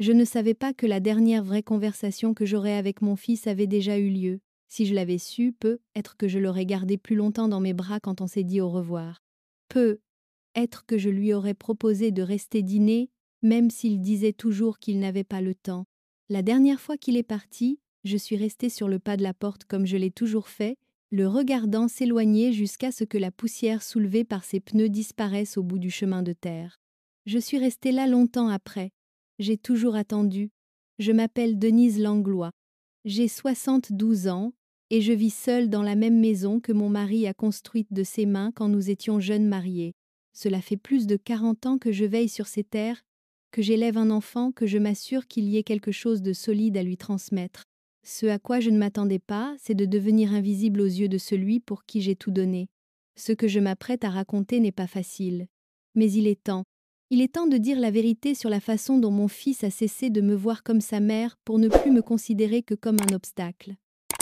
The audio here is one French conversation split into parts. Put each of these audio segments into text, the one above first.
Je ne savais pas que la dernière vraie conversation que j'aurais avec mon fils avait déjà eu lieu. Si je l'avais su, peut-être que je l'aurais gardé plus longtemps dans mes bras quand on s'est dit au revoir. Peut-être que je lui aurais proposé de rester dîner, même s'il disait toujours qu'il n'avait pas le temps. La dernière fois qu'il est parti, je suis restée sur le pas de la porte comme je l'ai toujours fait, le regardant s'éloigner jusqu'à ce que la poussière soulevée par ses pneus disparaisse au bout du chemin de terre. Je suis restée là longtemps après. J'ai toujours attendu. Je m'appelle Denise Langlois. J'ai 72 ans et je vis seule dans la même maison que mon mari a construite de ses mains quand nous étions jeunes mariés. Cela fait plus de 40 ans que je veille sur ces terres, que j'élève un enfant, que je m'assure qu'il y ait quelque chose de solide à lui transmettre. Ce à quoi je ne m'attendais pas, c'est de devenir invisible aux yeux de celui pour qui j'ai tout donné. Ce que je m'apprête à raconter n'est pas facile. Mais il est temps. Il est temps de dire la vérité sur la façon dont mon fils a cessé de me voir comme sa mère pour ne plus me considérer que comme un obstacle.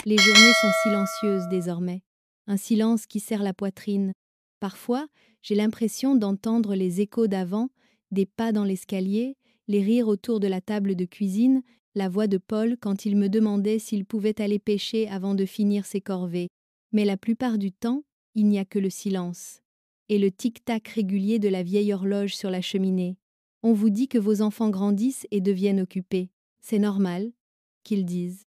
Les journées sont silencieuses désormais. Un silence qui serre la poitrine. Parfois, j'ai l'impression d'entendre les échos d'avant, des pas dans l'escalier, les rires autour de la table de cuisine, la voix de Paul quand il me demandait s'il pouvait aller pêcher avant de finir ses corvées. Mais la plupart du temps, il n'y a que le silence. Et le tic-tac régulier de la vieille horloge sur la cheminée. On vous dit que vos enfants grandissent et deviennent occupés. C'est normal, qu'ils disent.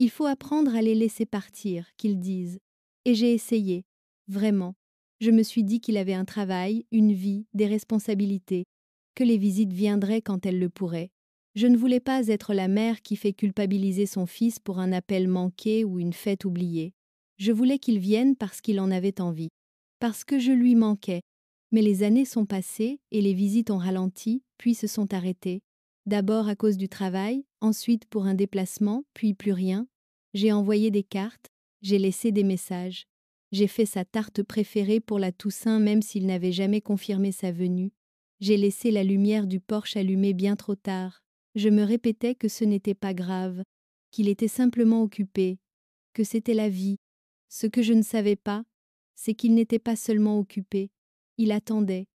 Il faut apprendre à les laisser partir, qu'ils disent. Et j'ai essayé, vraiment. Je me suis dit qu'il avait un travail, une vie, des responsabilités, que les visites viendraient quand elles le pourraient. Je ne voulais pas être la mère qui fait culpabiliser son fils pour un appel manqué ou une fête oubliée. Je voulais qu'il vienne parce qu'il en avait envie, parce que je lui manquais. Mais les années sont passées et les visites ont ralenti, puis se sont arrêtées. D'abord à cause du travail, ensuite pour un déplacement, puis plus rien. J'ai envoyé des cartes, j'ai laissé des messages. J'ai fait sa tarte préférée pour la Toussaint même s'il n'avait jamais confirmé sa venue. J'ai laissé la lumière du porche allumée bien trop tard. Je me répétais que ce n'était pas grave, qu'il était simplement occupé, que c'était la vie. Ce que je ne savais pas, c'est qu'il n'était pas seulement occupé. Il attendait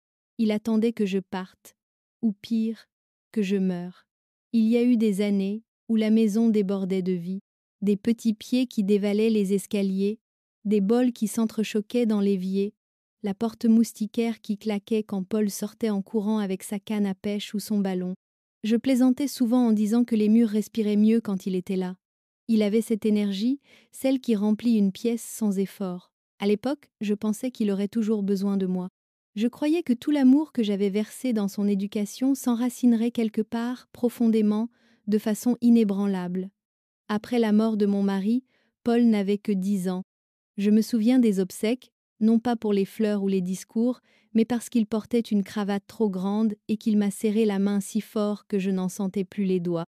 que je parte, ou pire, que je meure. Il y a eu des années où la maison débordait de vie, des petits pieds qui dévalaient les escaliers, des bols qui s'entrechoquaient dans l'évier, la porte moustiquaire qui claquait quand Paul sortait en courant avec sa canne à pêche ou son ballon. Je plaisantais souvent en disant que les murs respiraient mieux quand il était là. Il avait cette énergie, celle qui remplit une pièce sans effort. À l'époque, je pensais qu'il aurait toujours besoin de moi. Je croyais que tout l'amour que j'avais versé dans son éducation s'enracinerait quelque part, profondément, de façon inébranlable. Après la mort de mon mari, Paul n'avait que 10 ans. Je me souviens des obsèques, non pas pour les fleurs ou les discours, mais parce qu'il portait une cravate trop grande et qu'il m'a serré la main si fort que je n'en sentais plus les doigts.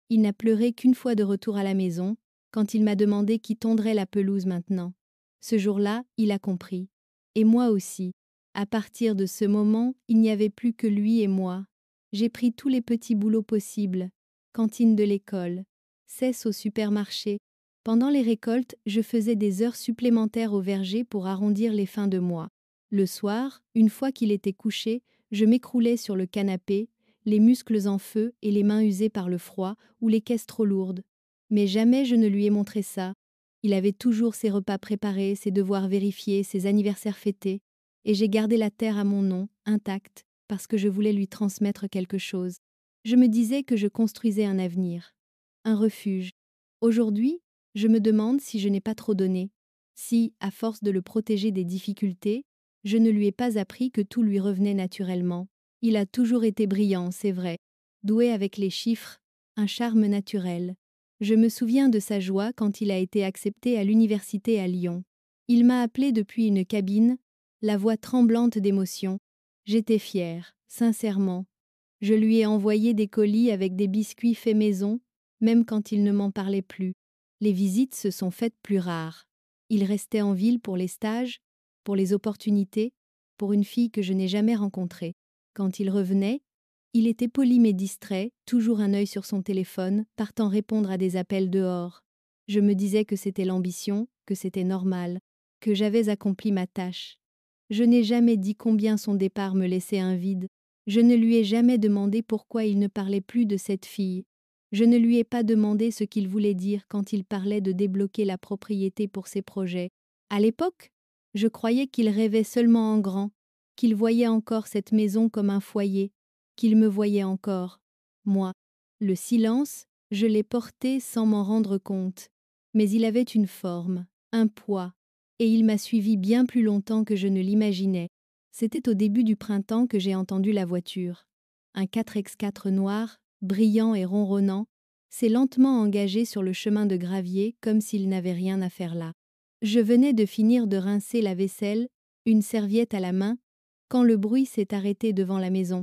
Il n'a pleuré qu'une fois de retour à la maison, quand il m'a demandé qui tondrait la pelouse maintenant. Ce jour-là, il a compris. Et moi aussi. À partir de ce moment, il n'y avait plus que lui et moi. J'ai pris tous les petits boulots possibles. Cantine de l'école, cesse au supermarché. Pendant les récoltes, je faisais des heures supplémentaires au verger pour arrondir les fins de mois. Le soir, une fois qu'il était couché, je m'écroulais sur le canapé, les muscles en feu et les mains usées par le froid ou les caisses trop lourdes. Mais jamais je ne lui ai montré ça. Il avait toujours ses repas préparés, ses devoirs vérifiés, ses anniversaires fêtés, et j'ai gardé la terre à mon nom, intacte, parce que je voulais lui transmettre quelque chose. Je me disais que je construisais un avenir, un refuge. Aujourd'hui, je me demande si je n'ai pas trop donné, si, à force de le protéger des difficultés, je ne lui ai pas appris que tout lui revenait naturellement. Il a toujours été brillant, c'est vrai, doué avec les chiffres, un charme naturel. Je me souviens de sa joie quand il a été accepté à l'université à Lyon. Il m'a appelé depuis une cabine, la voix tremblante d'émotion. J'étais fière, sincèrement. Je lui ai envoyé des colis avec des biscuits faits maison, même quand il ne m'en parlait plus. Les visites se sont faites plus rares. Il restait en ville pour les stages, pour les opportunités, pour une fille que je n'ai jamais rencontrée. Quand il revenait, il était poli mais distrait, toujours un œil sur son téléphone, partant répondre à des appels dehors. Je me disais que c'était l'ambition, que c'était normal, que j'avais accompli ma tâche. Je n'ai jamais dit combien son départ me laissait un vide, Je ne lui ai jamais demandé pourquoi il ne parlait plus de cette fille. Je ne lui ai pas demandé ce qu'il voulait dire quand il parlait de débloquer la propriété pour ses projets. À l'époque, je croyais qu'il rêvait seulement en grand, qu'il voyait encore cette maison comme un foyer, qu'il me voyait encore. Moi, le silence, je l'ai porté sans m'en rendre compte. Mais il avait une forme, un poids, et il m'a suivi bien plus longtemps que je ne l'imaginais. C'était au début du printemps que j'ai entendu la voiture. Un 4x4 noir, brillant et ronronnant, s'est lentement engagé sur le chemin de gravier comme s'il n'avait rien à faire là. Je venais de finir de rincer la vaisselle, une serviette à la main, quand le bruit s'est arrêté devant la maison.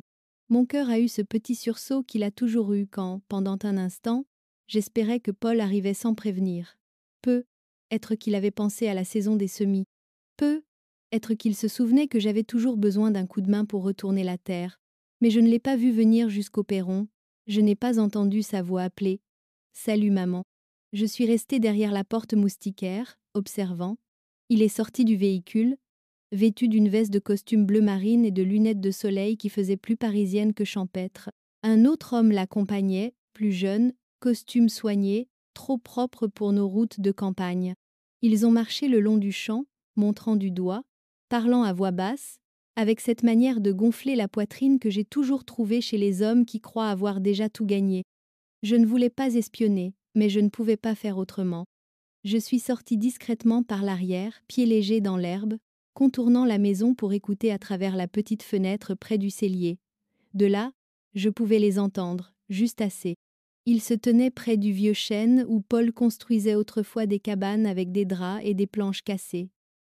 Mon cœur a eu ce petit sursaut qu'il a toujours eu quand, pendant un instant, j'espérais que Paul arrivait sans prévenir. Être qu'il avait pensé à la saison des semis. Être qu'il se souvenait que j'avais toujours besoin d'un coup de main pour retourner la terre. Mais je ne l'ai pas vu venir jusqu'au perron. Je n'ai pas entendu sa voix appeler. « Salut maman ». Je suis restée derrière la porte moustiquaire, observant. Il est sorti du véhicule, vêtu d'une veste de costume bleu marine et de lunettes de soleil qui faisaient plus parisienne que champêtre. Un autre homme l'accompagnait, plus jeune, costume soigné, trop propre pour nos routes de campagne. Ils ont marché le long du champ, montrant du doigt, parlant à voix basse, avec cette manière de gonfler la poitrine que j'ai toujours trouvée chez les hommes qui croient avoir déjà tout gagné. Je ne voulais pas espionner, mais je ne pouvais pas faire autrement. Je suis sortie discrètement par l'arrière, pieds légers dans l'herbe, contournant la maison pour écouter à travers la petite fenêtre près du cellier. De là, je pouvais les entendre, juste assez. Ils se tenaient près du vieux chêne où Paul construisait autrefois des cabanes avec des draps et des planches cassées.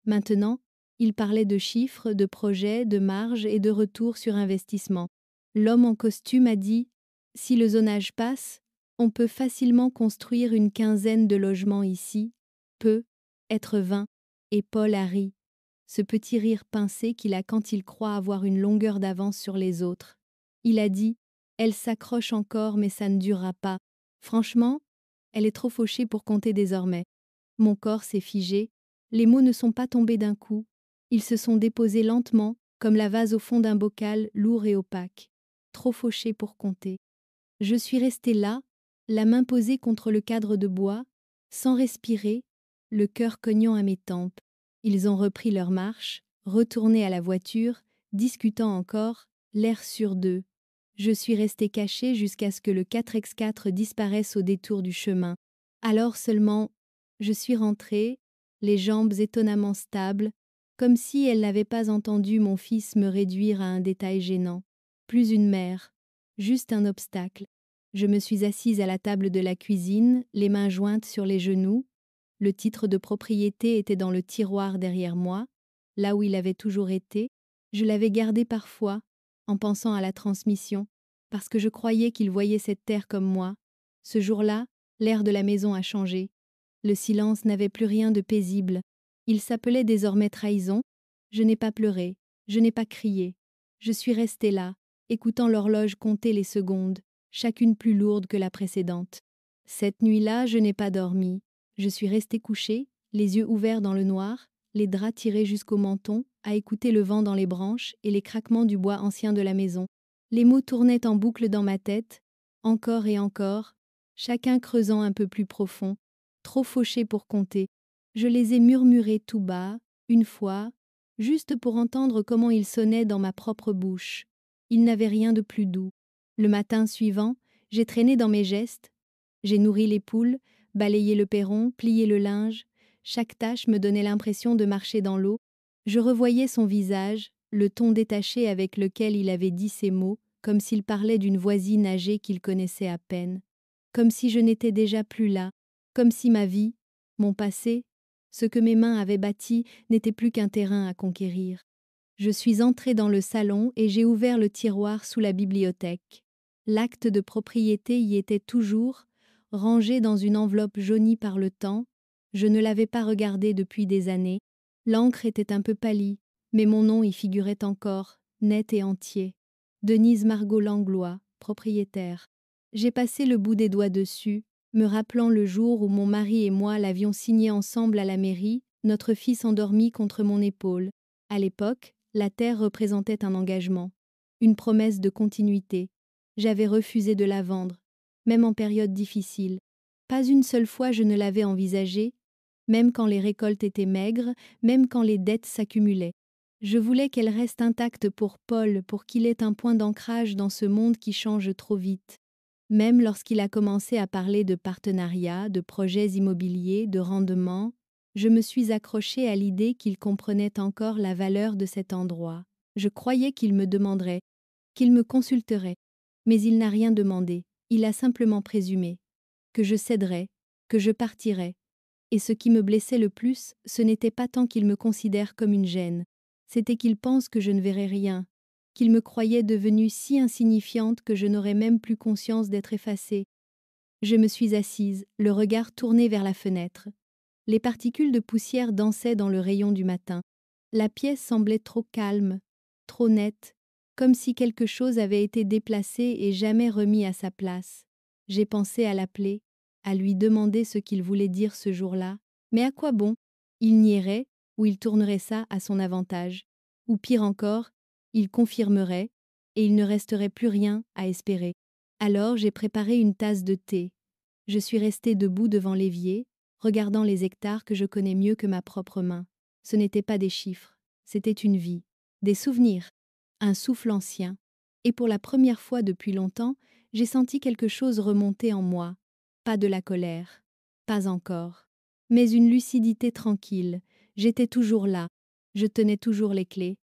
Maintenant, ils parlaient de chiffres, de projets, de marges et de retour sur investissement. L'homme en costume a dit « Si le zonage passe, on peut facilement construire une quinzaine de logements ici, être 20, et Paul a ri, ce petit rire pincé qu'il a quand il croit avoir une longueur d'avance sur les autres. Il a dit « Elle s'accroche encore mais ça ne durera pas. Franchement, elle est trop fauchée pour compter désormais. » Mon corps s'est figé, les mots ne sont pas tombés d'un coup, ils se sont déposés lentement, comme la vase au fond d'un bocal lourd et opaque. Trop fauché pour compter. Je suis restée là, la main posée contre le cadre de bois, sans respirer, le cœur cognant à mes tempes. Ils ont repris leur marche, retourné à la voiture, discutant encore, l'air sûr d'eux. Je suis restée cachée jusqu'à ce que le 4x4 disparaisse au détour du chemin. Alors seulement, je suis rentrée, les jambes étonnamment stables, comme si elle n'avait pas entendu mon fils me réduire à un détail gênant. Plus une mère, juste un obstacle. Je me suis assise à la table de la cuisine, les mains jointes sur les genoux. Le titre de propriété était dans le tiroir derrière moi, là où il avait toujours été. Je l'avais gardé parfois, en pensant à la transmission, parce que je croyais qu'il voyait cette terre comme moi. Ce jour-là, l'air de la maison a changé. Le silence n'avait plus rien de paisible. Il s'appelait désormais trahison. Je n'ai pas pleuré, je n'ai pas crié. Je suis restée là, écoutant l'horloge compter les secondes, chacune plus lourde que la précédente. Cette nuit-là, je n'ai pas dormi. Je suis restée couchée, les yeux ouverts dans le noir, les draps tirés jusqu'au menton, à écouter le vent dans les branches et les craquements du bois ancien de la maison. Les mots tournaient en boucle dans ma tête, encore et encore, chacun creusant un peu plus profond, trop fauché pour compter. Je les ai murmurés tout bas, une fois, juste pour entendre comment ils sonnaient dans ma propre bouche. Ils n'avaient rien de plus doux. Le matin suivant, j'ai traîné dans mes gestes. J'ai nourri les poules, balayé le perron, plié le linge. Chaque tâche me donnait l'impression de marcher dans l'eau. Je revoyais son visage, le ton détaché avec lequel il avait dit ces mots, comme s'il parlait d'une voisine âgée qu'il connaissait à peine. Comme si je n'étais déjà plus là, comme si ma vie, mon passé, ce que mes mains avaient bâti n'était plus qu'un terrain à conquérir. Je suis entrée dans le salon et j'ai ouvert le tiroir sous la bibliothèque. L'acte de propriété y était toujours, rangé dans une enveloppe jaunie par le temps. Je ne l'avais pas regardé depuis des années. L'encre était un peu pâlie, mais mon nom y figurait encore, net et entier. Denise Margot Langlois, propriétaire. J'ai passé le bout des doigts dessus, me rappelant le jour où mon mari et moi l'avions signé ensemble à la mairie, notre fils endormi contre mon épaule. À l'époque, la terre représentait un engagement. une promesse de continuité. J'avais refusé de la vendre, même en période difficile. Pas une seule fois je ne l'avais envisagée, même quand les récoltes étaient maigres, même quand les dettes s'accumulaient. Je voulais qu'elle reste intacte pour Paul, pour qu'il ait un point d'ancrage dans ce monde qui change trop vite. Même lorsqu'il a commencé à parler de partenariats, de projets immobiliers, de rendements, je me suis accrochée à l'idée qu'il comprenait encore la valeur de cet endroit. Je croyais qu'il me demanderait, qu'il me consulterait. Mais il n'a rien demandé, il a simplement présumé. Que je céderais, que je partirais. Et ce qui me blessait le plus, ce n'était pas tant qu'il me considère comme une gêne, c'était qu'il pense que je ne verrais rien, qu'il me croyait devenue si insignifiante que je n'aurais même plus conscience d'être effacée. Je me suis assise, le regard tourné vers la fenêtre. Les particules de poussière dansaient dans le rayon du matin. La pièce semblait trop calme, trop nette, comme si quelque chose avait été déplacé et jamais remis à sa place. J'ai pensé à l'appeler, à lui demander ce qu'il voulait dire ce jour-là, mais à quoi bon? Il nierait, ou il tournerait ça à son avantage. Ou pire encore, il confirmerait, et il ne resterait plus rien à espérer. Alors j'ai préparé une tasse de thé. Je suis restée debout devant l'évier, regardant les hectares que je connais mieux que ma propre main. Ce n'étaient pas des chiffres, c'était une vie, des souvenirs, un souffle ancien. Et pour la première fois depuis longtemps, j'ai senti quelque chose remonter en moi. Pas de la colère, pas encore, mais une lucidité tranquille. J'étais toujours là, je tenais toujours les clés,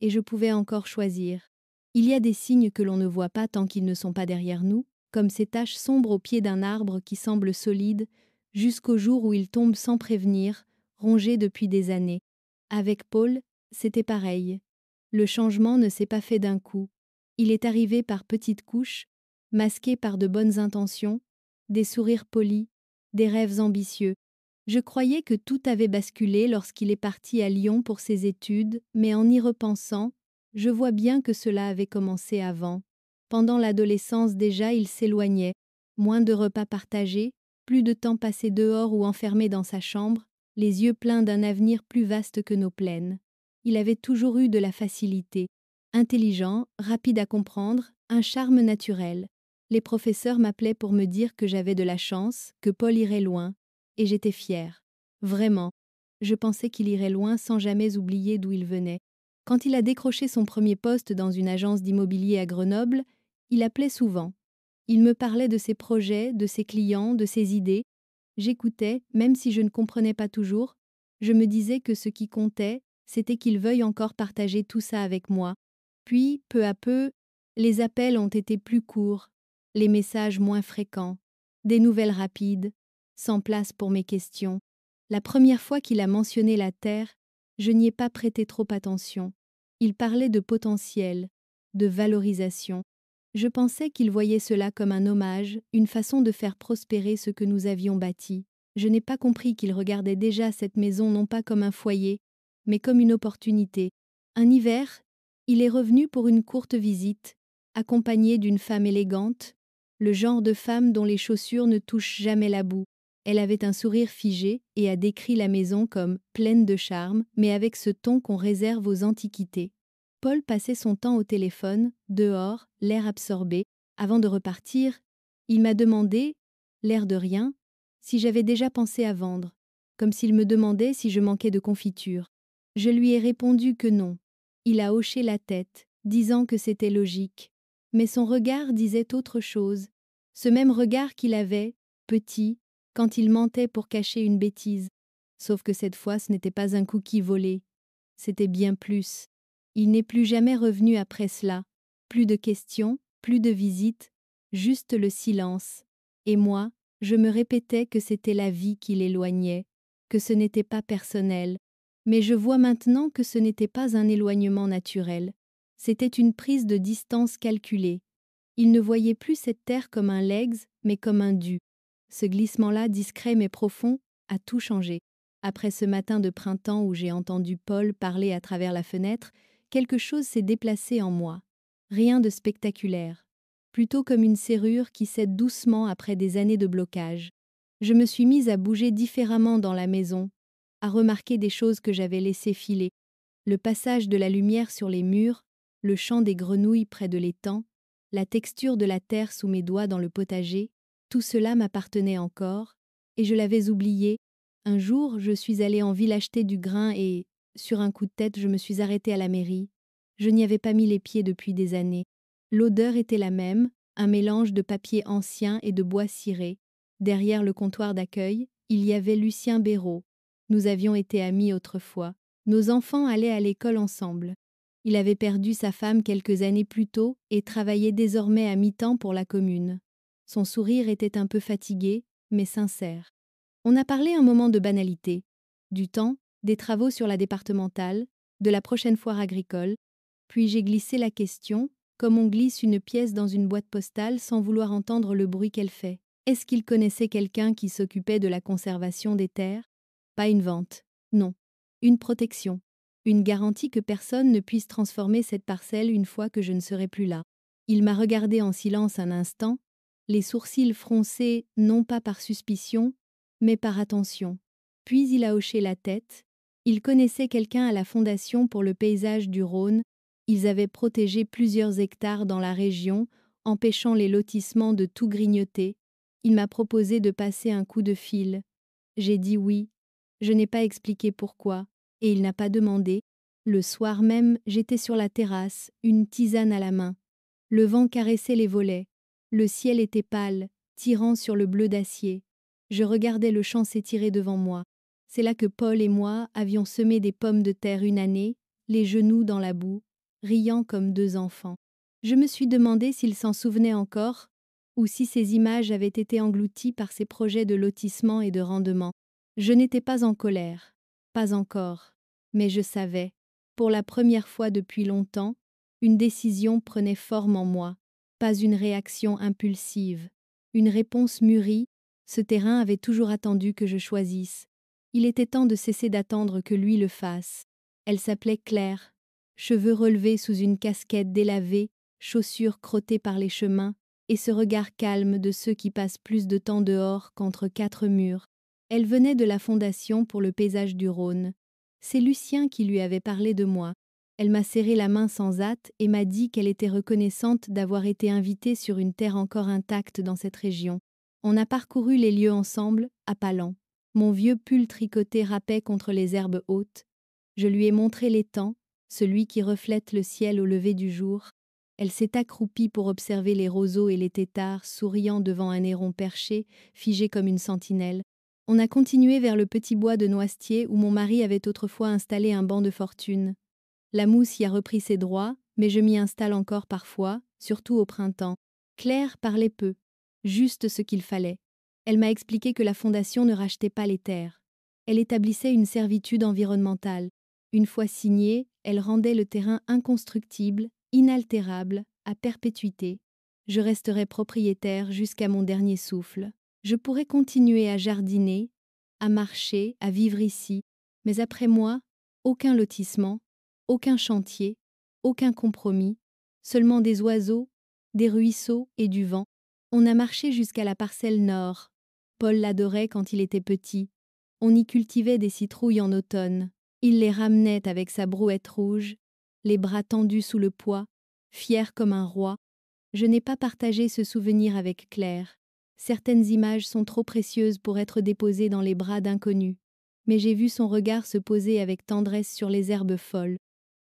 et je pouvais encore choisir. Il y a des signes que l'on ne voit pas tant qu'ils ne sont pas derrière nous, comme ces taches sombres au pied d'un arbre qui semble solide, jusqu'au jour où il tombe sans prévenir, rongé depuis des années. Avec Paul, c'était pareil. Le changement ne s'est pas fait d'un coup. Il est arrivé par petites couches, masqué par de bonnes intentions, des sourires polis, des rêves ambitieux. Je croyais que tout avait basculé lorsqu'il est parti à Lyon pour ses études, mais en y repensant, je vois bien que cela avait commencé avant. Pendant l'adolescence déjà, il s'éloignait, moins de repas partagés, plus de temps passé dehors ou enfermé dans sa chambre, les yeux pleins d'un avenir plus vaste que nos plaines. Il avait toujours eu de la facilité, intelligent, rapide à comprendre, un charme naturel. Les professeurs m'appelaient pour me dire que j'avais de la chance, que Paul irait loin, et j'étais fière. Vraiment, je pensais qu'il irait loin sans jamais oublier d'où il venait. Quand il a décroché son premier poste dans une agence d'immobilier à Grenoble, il appelait souvent. Il me parlait de ses projets, de ses clients, de ses idées. J'écoutais, même si je ne comprenais pas toujours. Je me disais que ce qui comptait, c'était qu'il veuille encore partager tout ça avec moi. Puis, peu à peu, les appels ont été plus courts, les messages moins fréquents, des nouvelles rapides, sans place pour mes questions. La première fois qu'il a mentionné la Terre, je n'y ai pas prêté trop attention. Il parlait de potentiel, de valorisation. Je pensais qu'il voyait cela comme un hommage, une façon de faire prospérer ce que nous avions bâti. Je n'ai pas compris qu'il regardait déjà cette maison non pas comme un foyer, mais comme une opportunité. Un hiver, il est revenu pour une courte visite, accompagné d'une femme élégante, le genre de femme dont les chaussures ne touchent jamais la boue. Elle avait un sourire figé et a décrit la maison comme pleine de charme, mais avec ce ton qu'on réserve aux antiquités. Paul passait son temps au téléphone, dehors, l'air absorbé. Avant de repartir, il m'a demandé, l'air de rien, si j'avais déjà pensé à vendre, comme s'il me demandait si je manquais de confiture. Je lui ai répondu que non. Il a hoché la tête, disant que c'était logique. Mais son regard disait autre chose. Ce même regard qu'il avait, petit, quand il mentait pour cacher une bêtise. Sauf que cette fois, ce n'était pas un cookie volé. C'était bien plus. Il n'est plus jamais revenu après cela. Plus de questions, plus de visites, juste le silence. Et moi, je me répétais que c'était la vie qui l'éloignait, que ce n'était pas personnel. Mais je vois maintenant que ce n'était pas un éloignement naturel. C'était une prise de distance calculée. Il ne voyait plus cette terre comme un legs, mais comme un dû. Ce glissement-là, discret mais profond, a tout changé. Après ce matin de printemps où j'ai entendu Paul parler à travers la fenêtre, quelque chose s'est déplacé en moi. Rien de spectaculaire. Plutôt comme une serrure qui cède doucement après des années de blocage. Je me suis mise à bouger différemment dans la maison, à remarquer des choses que j'avais laissées filer. Le passage de la lumière sur les murs, le chant des grenouilles près de l'étang, la texture de la terre sous mes doigts dans le potager, tout cela m'appartenait encore, et je l'avais oublié. Un jour, je suis allée en ville acheter du grain et, sur un coup de tête, je me suis arrêtée à la mairie. Je n'y avais pas mis les pieds depuis des années. L'odeur était la même, un mélange de papier ancien et de bois ciré. Derrière le comptoir d'accueil, il y avait Lucien Béraud. Nous avions été amis autrefois. Nos enfants allaient à l'école ensemble. Il avait perdu sa femme quelques années plus tôt et travaillait désormais à mi-temps pour la commune. Son sourire était un peu fatigué, mais sincère. On a parlé un moment de banalité, du temps, des travaux sur la départementale, de la prochaine foire agricole, puis j'ai glissé la question, comme on glisse une pièce dans une boîte postale sans vouloir entendre le bruit qu'elle fait. Est-ce qu'il connaissait quelqu'un qui s'occupait de la conservation des terres? Pas une vente, non. Une protection. Une garantie que personne ne puisse transformer cette parcelle une fois que je ne serai plus là. Il m'a regardé en silence un instant, les sourcils froncés non pas par suspicion, mais par attention. Puis il a hoché la tête. Il connaissait quelqu'un à la Fondation pour le paysage du Rhône. Ils avaient protégé plusieurs hectares dans la région, empêchant les lotissements de tout grignoter. Il m'a proposé de passer un coup de fil. J'ai dit oui. Je n'ai pas expliqué pourquoi, et il n'a pas demandé. Le soir même, j'étais sur la terrasse, une tisane à la main. Le vent caressait les volets. Le ciel était pâle, tirant sur le bleu d'acier. Je regardais le champ s'étirer devant moi. C'est là que Paul et moi avions semé des pommes de terre une année, les genoux dans la boue, riant comme deux enfants. Je me suis demandé s'il s'en souvenait encore, ou si ces images avaient été englouties par ses projets de lotissement et de rendement. Je n'étais pas en colère, pas encore, mais je savais, pour la première fois depuis longtemps, une décision prenait forme en moi, pas une réaction impulsive, une réponse mûrie. Ce terrain avait toujours attendu que je choisisse. Il était temps de cesser d'attendre que lui le fasse. Elle s'appelait Claire, cheveux relevés sous une casquette délavée, chaussures crottées par les chemins, et ce regard calme de ceux qui passent plus de temps dehors qu'entre quatre murs. Elle venait de la Fondation pour le paysage du Rhône. C'est Lucien qui lui avait parlé de moi. Elle m'a serré la main sans hâte et m'a dit qu'elle était reconnaissante d'avoir été invitée sur une terre encore intacte dans cette région. On a parcouru les lieux ensemble, à pas lents. Mon vieux pull tricoté râpait contre les herbes hautes. Je lui ai montré l'étang, celui qui reflète le ciel au lever du jour. Elle s'est accroupie pour observer les roseaux et les têtards souriant devant un héron perché, figé comme une sentinelle. On a continué vers le petit bois de noisetiers où mon mari avait autrefois installé un banc de fortune. La mousse y a repris ses droits, mais je m'y installe encore parfois, surtout au printemps. Claire parlait peu, juste ce qu'il fallait. Elle m'a expliqué que la Fondation ne rachetait pas les terres. Elle établissait une servitude environnementale. Une fois signée, elle rendait le terrain inconstructible, inaltérable, à perpétuité. Je resterai propriétaire jusqu'à mon dernier souffle. Je pourrais continuer à jardiner, à marcher, à vivre ici, mais après moi, aucun lotissement, aucun chantier, aucun compromis, seulement des oiseaux, des ruisseaux et du vent. On a marché jusqu'à la parcelle nord. Paul l'adorait quand il était petit. On y cultivait des citrouilles en automne. Il les ramenait avec sa brouette rouge, les bras tendus sous le poids, fier comme un roi. Je n'ai pas partagé ce souvenir avec Claire. Certaines images sont trop précieuses pour être déposées dans les bras d'inconnus. Mais j'ai vu son regard se poser avec tendresse sur les herbes folles.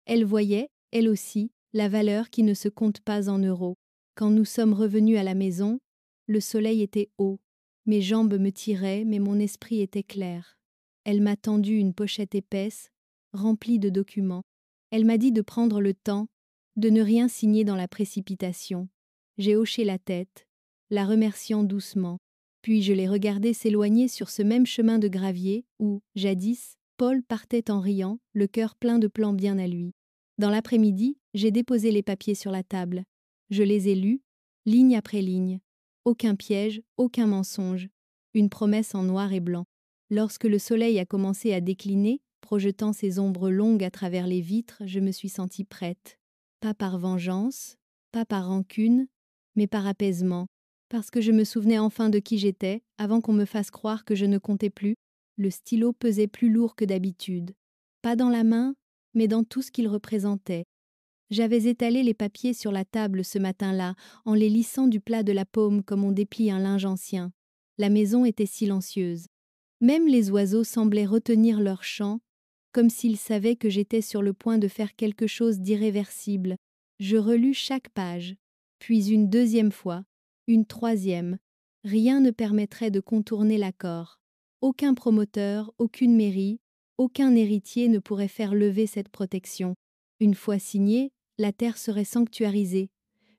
Elle voyait, elle aussi, la valeur qui ne se compte pas en euros. Quand nous sommes revenus à la maison, le soleil était haut. Mes jambes me tiraient, mais mon esprit était clair. Elle m'a tendu une pochette épaisse, remplie de documents. Elle m'a dit de prendre le temps, de ne rien signer dans la précipitation. J'ai hoché la tête, la remerciant doucement. Puis je l'ai regardé s'éloigner sur ce même chemin de gravier où, jadis, Paul partait en riant, le cœur plein de plans bien à lui. Dans l'après-midi, j'ai déposé les papiers sur la table. Je les ai lus, ligne après ligne. Aucun piège, aucun mensonge. Une promesse en noir et blanc. Lorsque le soleil a commencé à décliner, projetant ses ombres longues à travers les vitres, je me suis sentie prête. Pas par vengeance, pas par rancune, mais par apaisement. Parce que je me souvenais enfin de qui j'étais, avant qu'on me fasse croire que je ne comptais plus. Le stylo pesait plus lourd que d'habitude. Pas dans la main, mais dans tout ce qu'il représentait. J'avais étalé les papiers sur la table ce matin-là, en les lissant du plat de la paume comme on déplie un linge ancien. La maison était silencieuse. Même les oiseaux semblaient retenir leur chant, comme s'ils savaient que j'étais sur le point de faire quelque chose d'irréversible. Je relus chaque page, puis une deuxième fois, une troisième. Rien ne permettrait de contourner l'accord. Aucun promoteur, aucune mairie, aucun héritier ne pourrait faire lever cette protection. Une fois signée, la terre serait sanctuarisée,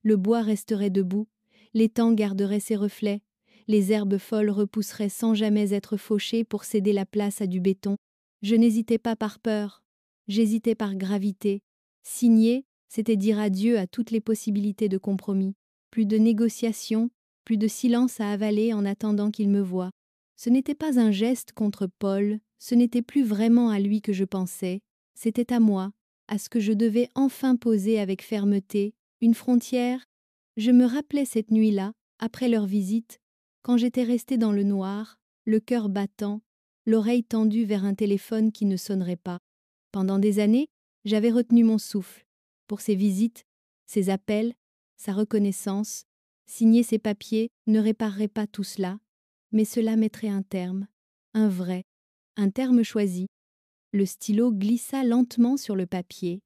le bois resterait debout, l'étang garderait ses reflets, les herbes folles repousseraient sans jamais être fauchées pour céder la place à du béton. Je n'hésitais pas par peur, j'hésitais par gravité. Signer, c'était dire adieu à toutes les possibilités de compromis. Plus de négociations, plus de silence à avaler en attendant qu'il me voie. Ce n'était pas un geste contre Paul, ce n'était plus vraiment à lui que je pensais, c'était à moi, à ce que je devais enfin poser avec fermeté, une frontière. Je me rappelais cette nuit-là, après leur visite, quand j'étais restée dans le noir, le cœur battant, l'oreille tendue vers un téléphone qui ne sonnerait pas. Pendant des années, j'avais retenu mon souffle. Pour ces visites, ces appels, sa reconnaissance, signer ces papiers ne réparerait pas tout cela, mais cela mettrait un terme, un vrai, un terme choisi. Le stylo glissa lentement sur le papier.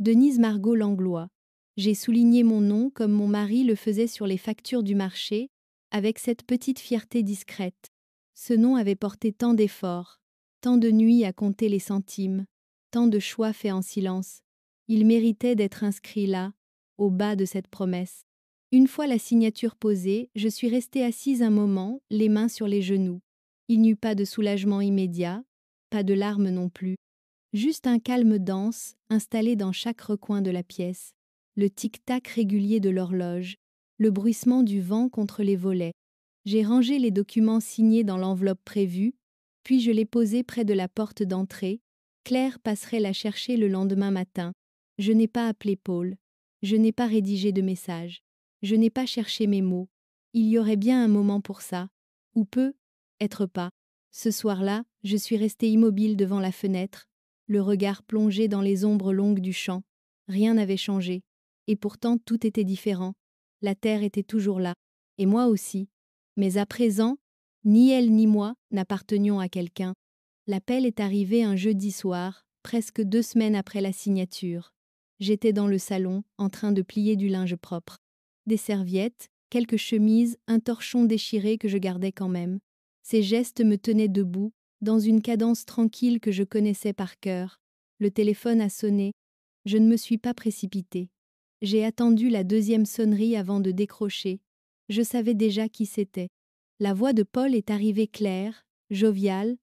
Denise Margot Langlois. J'ai souligné mon nom comme mon mari le faisait sur les factures du marché, avec cette petite fierté discrète. Ce nom avait porté tant d'efforts, tant de nuits à compter les centimes, tant de choix faits en silence. Il méritait d'être inscrit là, au bas de cette promesse. Une fois la signature posée, je suis restée assise un moment, les mains sur les genoux. Il n'y eut pas de soulagement immédiat, pas de larmes non plus. Juste un calme dense, installé dans chaque recoin de la pièce, le tic-tac régulier de l'horloge, le bruissement du vent contre les volets. J'ai rangé les documents signés dans l'enveloppe prévue, puis je les posai près de la porte d'entrée. Claire passerait la chercher le lendemain matin. Je n'ai pas appelé Paul. Je n'ai pas rédigé de message. Je n'ai pas cherché mes mots. Il y aurait bien un moment pour ça. Ou peut-être pas. Ce soir-là, je suis restée immobile devant la fenêtre, le regard plongé dans les ombres longues du champ. Rien n'avait changé. Et pourtant tout était différent. La terre était toujours là. Et moi aussi. Mais à présent, ni elle ni moi n'appartenions à quelqu'un. L'appel est arrivé un jeudi soir, presque 2 semaines après la signature. J'étais dans le salon, en train de plier du linge propre. Des serviettes, quelques chemises, un torchon déchiré que je gardais quand même. Ces gestes me tenaient debout, dans une cadence tranquille que je connaissais par cœur. Le téléphone a sonné. Je ne me suis pas précipitée. J'ai attendu la deuxième sonnerie avant de décrocher. Je savais déjà qui c'était. La voix de Paul est arrivée claire, joviale,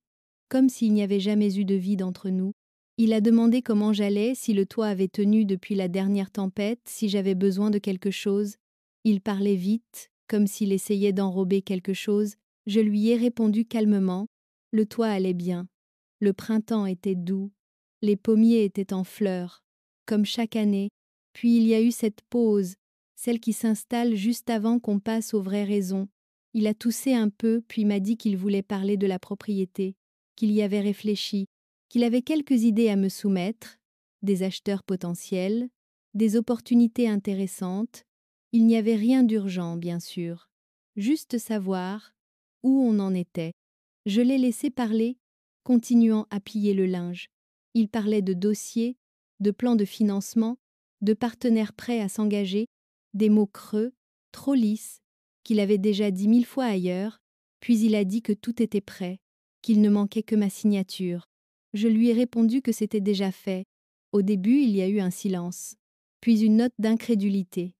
comme s'il n'y avait jamais eu de vide entre nous. Il a demandé comment j'allais, si le toit avait tenu depuis la dernière tempête, si j'avais besoin de quelque chose. Il parlait vite, comme s'il essayait d'enrober quelque chose. Je lui ai répondu calmement. Le toit allait bien. Le printemps était doux. Les pommiers étaient en fleurs, comme chaque année. Puis il y a eu cette pause, celle qui s'installe juste avant qu'on passe aux vraies raisons. Il a toussé un peu, puis m'a dit qu'il voulait parler de la propriété, qu'il y avait réfléchi, qu'il avait quelques idées à me soumettre, des acheteurs potentiels, des opportunités intéressantes. Il n'y avait rien d'urgent, bien sûr. Juste savoir où on en était. Je l'ai laissé parler, continuant à plier le linge. Il parlait de dossiers, de plans de financement, de partenaires prêts à s'engager, des mots creux, trop lisses, qu'il avait déjà dit 1000 fois ailleurs, puis il a dit que tout était prêt, qu'il ne manquait que ma signature. Je lui ai répondu que c'était déjà fait. Au début, il y a eu un silence, puis une note d'incrédulité.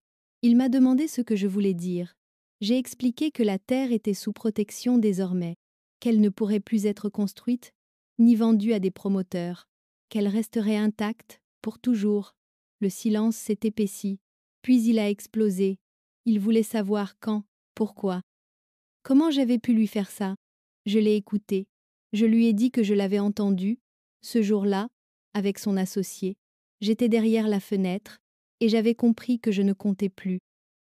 Il m'a demandé ce que je voulais dire. J'ai expliqué que la terre était sous protection désormais, qu'elle ne pourrait plus être construite, ni vendue à des promoteurs, qu'elle resterait intacte, pour toujours. Le silence s'est épaissi, puis il a explosé. Il voulait savoir quand, pourquoi. Comment j'avais pu lui faire ça? Je l'ai écouté. Je lui ai dit que je l'avais entendu, ce jour-là, avec son associé. J'étais derrière la fenêtre, et j'avais compris que je ne comptais plus,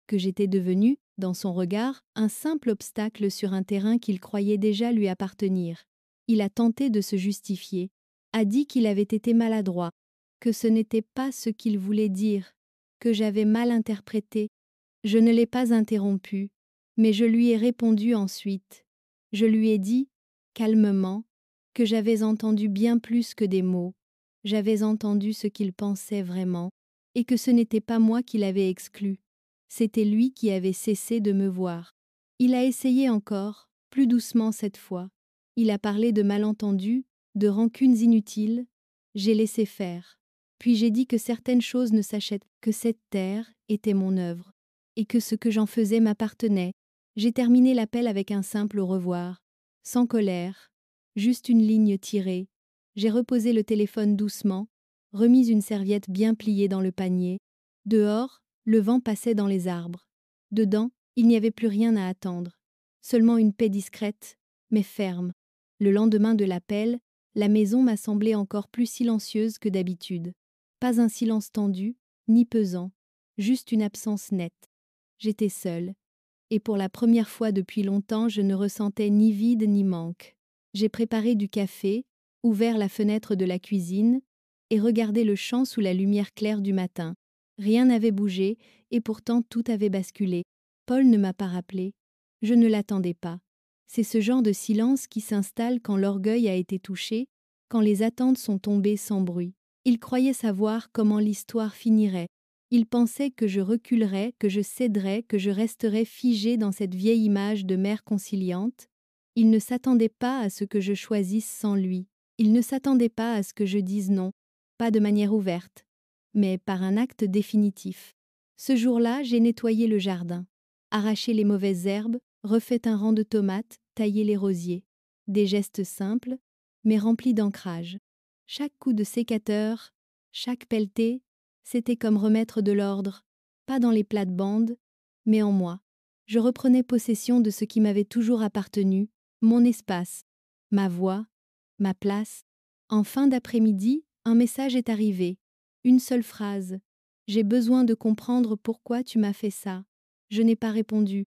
que j'étais devenue, dans son regard, un simple obstacle sur un terrain qu'il croyait déjà lui appartenir. Il a tenté de se justifier, a dit qu'il avait été maladroit, que ce n'était pas ce qu'il voulait dire, que j'avais mal interprété. Je ne l'ai pas interrompu, mais je lui ai répondu ensuite. Je lui ai dit, calmement, que j'avais entendu bien plus que des mots. J'avais entendu ce qu'il pensait vraiment, et que ce n'était pas moi qui l'avais exclu. C'était lui qui avait cessé de me voir. Il a essayé encore, plus doucement cette fois. Il a parlé de malentendus, de rancunes inutiles. J'ai laissé faire. Puis j'ai dit que certaines choses ne s'achètent, que cette terre était mon œuvre, et que ce que j'en faisais m'appartenait. J'ai terminé l'appel avec un simple au revoir, sans colère, juste une ligne tirée. J'ai reposé le téléphone doucement, remis une serviette bien pliée dans le panier. Dehors, le vent passait dans les arbres. Dedans, il n'y avait plus rien à attendre. Seulement une paix discrète, mais ferme. Le lendemain de l'appel, la maison m'a semblé encore plus silencieuse que d'habitude. Pas un silence tendu, ni pesant, juste une absence nette. J'étais seule, et pour la première fois depuis longtemps, je ne ressentais ni vide ni manque. J'ai préparé du café, ouvert la fenêtre de la cuisine, et regardé le champ sous la lumière claire du matin. Rien n'avait bougé, et pourtant tout avait basculé. Paul ne m'a pas rappelé. Je ne l'attendais pas. C'est ce genre de silence qui s'installe quand l'orgueil a été touché, quand les attentes sont tombées sans bruit. Il croyait savoir comment l'histoire finirait. Il pensait que je reculerais, que je céderais, que je resterais figée dans cette vieille image de mère conciliante. Il ne s'attendait pas à ce que je choisisse sans lui. Il ne s'attendait pas à ce que je dise non, pas de manière ouverte, mais par un acte définitif. Ce jour-là, j'ai nettoyé le jardin, arraché les mauvaises herbes, refait un rang de tomates, taillé les rosiers. Des gestes simples, mais remplis d'ancrage. Chaque coup de sécateur, chaque pelletée, c'était comme remettre de l'ordre, pas dans les plates-bandes, mais en moi. Je reprenais possession de ce qui m'avait toujours appartenu, mon espace, ma voix, ma place. En fin d'après-midi, un message est arrivé. Une seule phrase. J'ai besoin de comprendre pourquoi tu m'as fait ça. Je n'ai pas répondu.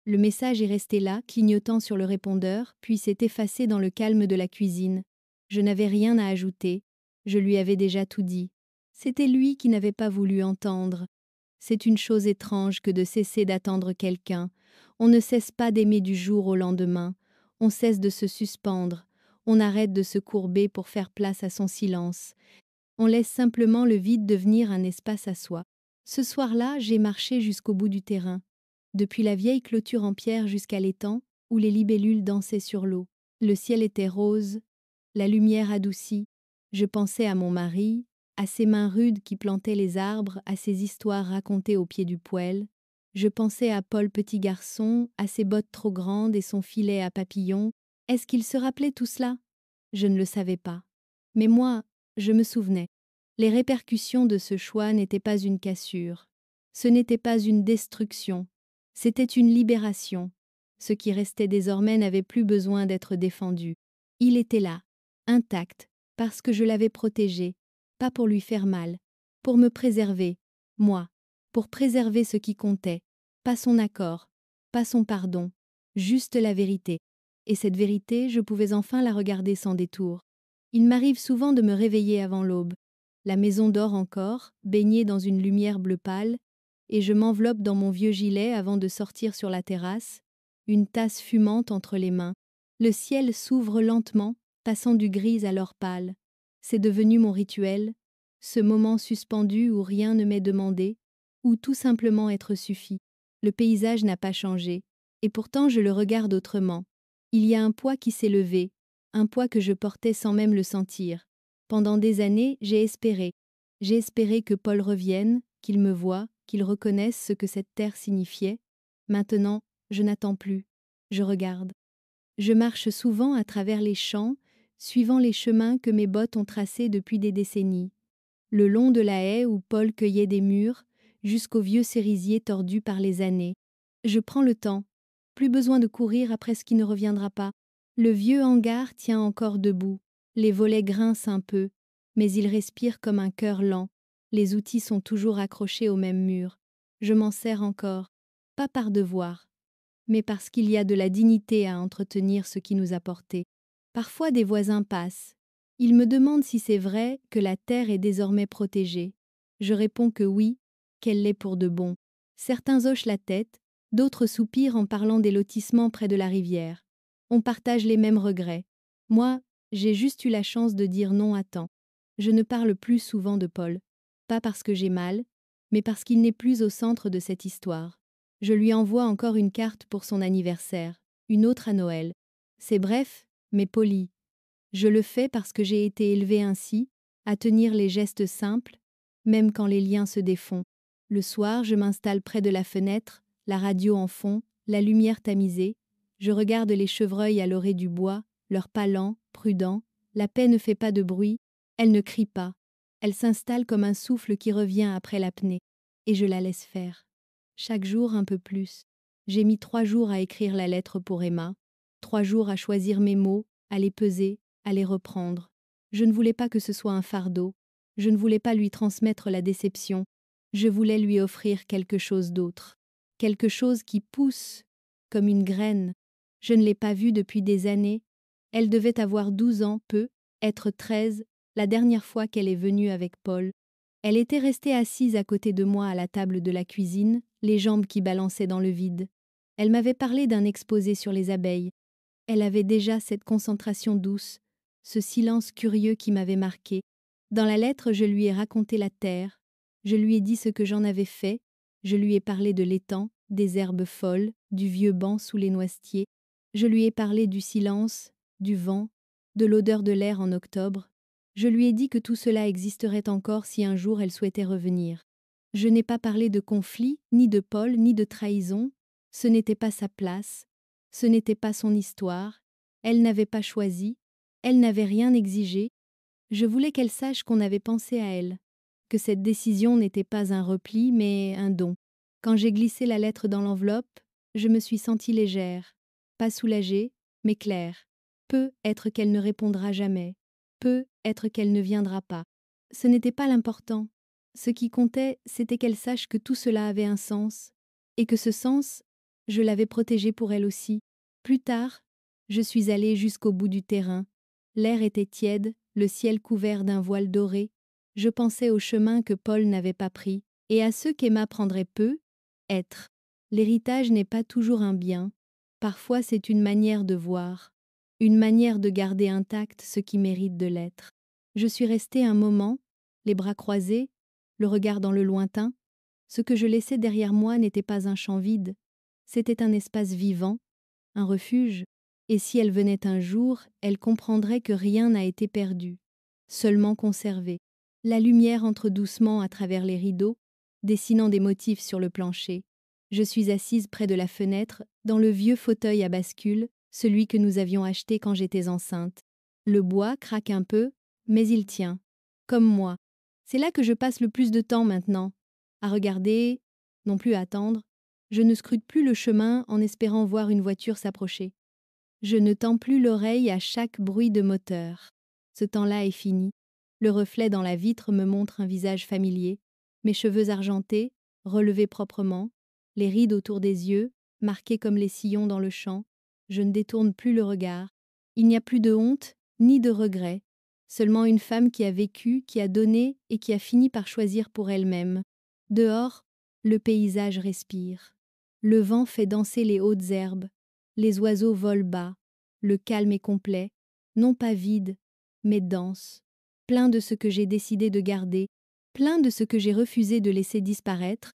Le message est resté là, clignotant sur le répondeur, puis s'est effacé dans le calme de la cuisine. Je n'avais rien à ajouter. Je lui avais déjà tout dit. C'était lui qui n'avait pas voulu entendre. C'est une chose étrange que de cesser d'attendre quelqu'un. On ne cesse pas d'aimer du jour au lendemain. On cesse de se suspendre. On arrête de se courber pour faire place à son silence. On laisse simplement le vide devenir un espace à soi. Ce soir-là, j'ai marché jusqu'au bout du terrain, depuis la vieille clôture en pierre jusqu'à l'étang où les libellules dansaient sur l'eau. Le ciel était rose, la lumière adoucie. Je pensais à mon mari, à ses mains rudes qui plantaient les arbres, à ses histoires racontées au pied du poêle. Je pensais à Paul petit garçon, à ses bottes trop grandes et son filet à papillons. Est-ce qu'il se rappelait tout cela? Je ne le savais pas. Mais moi, je me souvenais. Les répercussions de ce choix n'étaient pas une cassure. Ce n'était pas une destruction. C'était une libération. Ce qui restait désormais n'avait plus besoin d'être défendu. Il était là, intact, parce que je l'avais protégé, pas pour lui faire mal, pour me préserver, moi, pour préserver ce qui comptait, pas son accord, pas son pardon, juste la vérité. Et cette vérité, je pouvais enfin la regarder sans détour. Il m'arrive souvent de me réveiller avant l'aube. La maison dort encore, baignée dans une lumière bleu pâle, et je m'enveloppe dans mon vieux gilet avant de sortir sur la terrasse, une tasse fumante entre les mains. Le ciel s'ouvre lentement, passant du gris à l'or pâle. C'est devenu mon rituel, ce moment suspendu où rien ne m'est demandé, où tout simplement être suffit. Le paysage n'a pas changé, et pourtant je le regarde autrement. Il y a un poids qui s'est levé, un poids que je portais sans même le sentir. Pendant des années, j'ai espéré. J'ai espéré que Paul revienne, qu'il me voie, qu'il reconnaisse ce que cette terre signifiait. Maintenant, je n'attends plus. Je regarde. Je marche souvent à travers les champs, suivant les chemins que mes bottes ont tracés depuis des décennies. Le long de la haie où Paul cueillait des mûres, jusqu'aux vieux cerisiers tordus par les années. Je prends le temps. Plus besoin de courir après ce qui ne reviendra pas. Le vieux hangar tient encore debout. Les volets grincent un peu, mais ils respirent comme un cœur lent. Les outils sont toujours accrochés au même mur. Je m'en sers encore, pas par devoir, mais parce qu'il y a de la dignité à entretenir ce qui nous a portés. Parfois des voisins passent. Ils me demandent si c'est vrai que la terre est désormais protégée. Je réponds que oui, qu'elle l'est pour de bon. Certains hochent la tête, d'autres soupirent en parlant des lotissements près de la rivière. On partage les mêmes regrets. Moi, j'ai juste eu la chance de dire non à temps. Je ne parle plus souvent de Paul. Pas parce que j'ai mal, mais parce qu'il n'est plus au centre de cette histoire. Je lui envoie encore une carte pour son anniversaire, une autre à Noël. C'est bref, mais poli. Je le fais parce que j'ai été élevée ainsi, à tenir les gestes simples, même quand les liens se défont. Le soir, je m'installe près de la fenêtre, la radio en fond, la lumière tamisée. Je regarde les chevreuils à l'orée du bois, leur pas lent, prudent. La paix ne fait pas de bruit, elle ne crie pas. Elle s'installe comme un souffle qui revient après l'apnée. Et je la laisse faire. Chaque jour un peu plus. J'ai mis 3 jours à écrire la lettre pour Emma, 3 jours à choisir mes mots, à les peser, à les reprendre. Je ne voulais pas que ce soit un fardeau. Je ne voulais pas lui transmettre la déception. Je voulais lui offrir quelque chose d'autre. Quelque chose qui pousse, comme une graine. Je ne l'ai pas vue depuis des années. Elle devait avoir 12 ans, être 13, la dernière fois qu'elle est venue avec Paul. Elle était restée assise à côté de moi à la table de la cuisine, les jambes qui balançaient dans le vide. Elle m'avait parlé d'un exposé sur les abeilles. Elle avait déjà cette concentration douce, ce silence curieux qui m'avait marqué. Dans la lettre, je lui ai raconté la terre, je lui ai dit ce que j'en avais fait, je lui ai parlé de l'étang, des herbes folles, du vieux banc sous les noisetiers, je lui ai parlé du silence, du vent, de l'odeur de l'air en octobre. Je lui ai dit que tout cela existerait encore si un jour elle souhaitait revenir. Je n'ai pas parlé de conflit, ni de Paul, ni de trahison. Ce n'était pas sa place, ce n'était pas son histoire. Elle n'avait pas choisi, elle n'avait rien exigé. Je voulais qu'elle sache qu'on avait pensé à elle, que cette décision n'était pas un repli, mais un don. Quand j'ai glissé la lettre dans l'enveloppe, je me suis sentie légère, pas soulagée, mais claire. Peut être qu'elle ne répondra jamais, peut être qu'elle ne viendra pas. Ce n'était pas l'important. Ce qui comptait, c'était qu'elle sache que tout cela avait un sens, et que ce sens, je l'avais protégé pour elle aussi. Plus tard, je suis allée jusqu'au bout du terrain. L'air était tiède, le ciel couvert d'un voile doré. Je pensais au chemin que Paul n'avait pas pris, et à ceux qu'Emma prendrait peu, être. L'héritage n'est pas toujours un bien. Parfois c'est une manière de voir, une manière de garder intact ce qui mérite de l'être. Je suis restée un moment, les bras croisés, le regard dans le lointain. Ce que je laissais derrière moi n'était pas un champ vide, c'était un espace vivant, un refuge, et si elle venait un jour, elle comprendrait que rien n'a été perdu, seulement conservé. La lumière entre doucement à travers les rideaux, dessinant des motifs sur le plancher. Je suis assise près de la fenêtre, dans le vieux fauteuil à bascule, celui que nous avions acheté quand j'étais enceinte. Le bois craque un peu, mais il tient, comme moi. C'est là que je passe le plus de temps maintenant, à regarder, non plus à attendre. Je ne scrute plus le chemin en espérant voir une voiture s'approcher. Je ne tends plus l'oreille à chaque bruit de moteur. Ce temps-là est fini. Le reflet dans la vitre me montre un visage familier, mes cheveux argentés, relevés proprement, les rides autour des yeux, marqués comme les sillons dans le champ. Je ne détourne plus le regard. Il n'y a plus de honte, ni de regret. Seulement une femme qui a vécu, qui a donné et qui a fini par choisir pour elle-même. Dehors, le paysage respire. Le vent fait danser les hautes herbes. Les oiseaux volent bas. Le calme est complet, non pas vide, mais dense. Plein de ce que j'ai décidé de garder, plein de ce que j'ai refusé de laisser disparaître.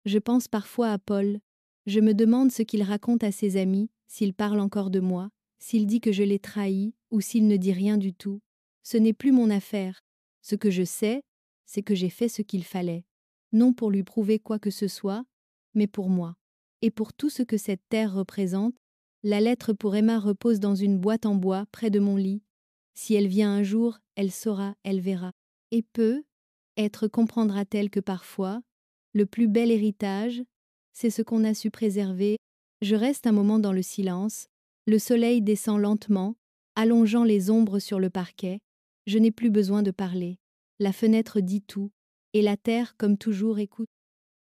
Je pense parfois à Paul. Je me demande ce qu'il raconte à ses amis, s'il parle encore de moi, s'il dit que je l'ai trahi ou s'il ne dit rien du tout. Ce n'est plus mon affaire. Ce que je sais, c'est que j'ai fait ce qu'il fallait. Non pour lui prouver quoi que ce soit, mais pour moi. Et pour tout ce que cette terre représente, la lettre pour Emma repose dans une boîte en bois près de mon lit. Si elle vient un jour, elle saura, elle verra. Et peut-être comprendra-t-elle que parfois, le plus bel héritage, c'est ce qu'on a su préserver. Je reste un moment dans le silence. Le soleil descend lentement, allongeant les ombres sur le parquet. Je n'ai plus besoin de parler. La fenêtre dit tout, et la terre, comme toujours, écoute.